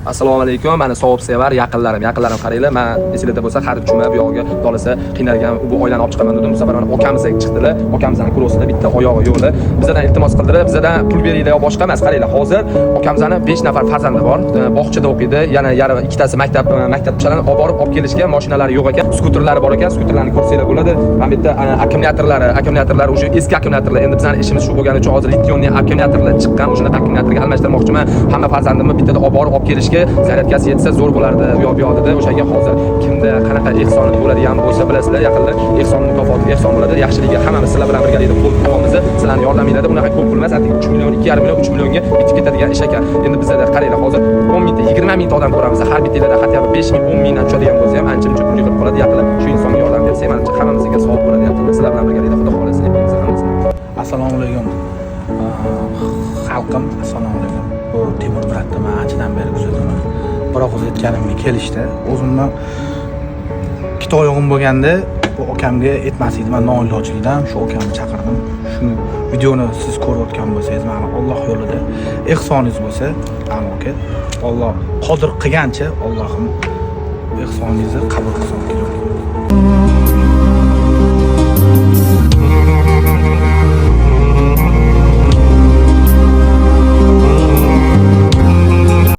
Assalomu alaykum. Meni savobsevar yaqinlarim qaranglar. Men esingizda bo'lsa, har juma bu yoqqa dolisa qiynalgan bu oilani olib chiqaman dedim. Bu safar mana okamizga chiqdilar. Okamizning kurosida bitta oyog'i yo'qdi. Bizdan iltimos qildilar. Bizdan pul beringlar, boshqa emas. Qaranglar, hozir okamizning 5 nafar farzandi bor. Bog'chada o'qiydi. Yana ikkitasi maktabchalarni olib borib kelishga mashinalari yo'q ekan. Skuterlari bor ekan. Skuterlarni ko'rsanglar bo'ladi. Mana bu yerda akkumulyatorlar o'sha eski akkumulyatorlar. Endi bizning ishimiz shu bo'lgani uchun hozir litiyonli akkumulyatorlar chiqqan. O'shanaqa akkumulyatorga almashtirmoqchiman. Hamma farzandimni bittada olib borib kelishga zaryadkasi yetsa zo'r bo'lardi. Bu yoqda o'shaga hozir kimda qanaqa ehsoni bo'ladigan bo'lsa bilasizlar, yaqinlar ehson mukofoti ehson bo'ladi. Yaxshiligiga hammamiz sizlar bilan birgalikda qo'l qo'yamiz. Sizlarning yordamingizda bunaqa ko'p pul emas, 3 million, 2,5 million, 3 millionga bitib ketadigan ish ekan. Endi bizda qaranglar, hozir 10 mingta, 20 mingta odam ko'ramiz. Har bittalarida hatto 5 ming, 10 mingdan tushadigan bo'lsa ham ancha-muncha pul yig'ib qoladi. Yaqinlar shu insonga yordam bersa, menimcha hammamizga savob bo'ladi. Yaqinlar sizlar bilan birgalikda Xudo xohlasa hepimiz hammasini. Assalomu alaykum. Xalqim, assalomu alaykum. Bu Temur bratda men anchadan beri kuzataman. Biroq o'zi aytganimga kelishdi. O'zimdan ikkita oyog'im bo'lganda bu okamga aytmas edim. Men noilojlikdan shu okamni chaqirdim. Shu videoni siz ko'rayotgan bo'lsangiz, mana Alloh yo'lida ehsoningiz bo'lsa, aka, Alloh qodir qilgancha Allohim ehsoningizni qabul qilsin.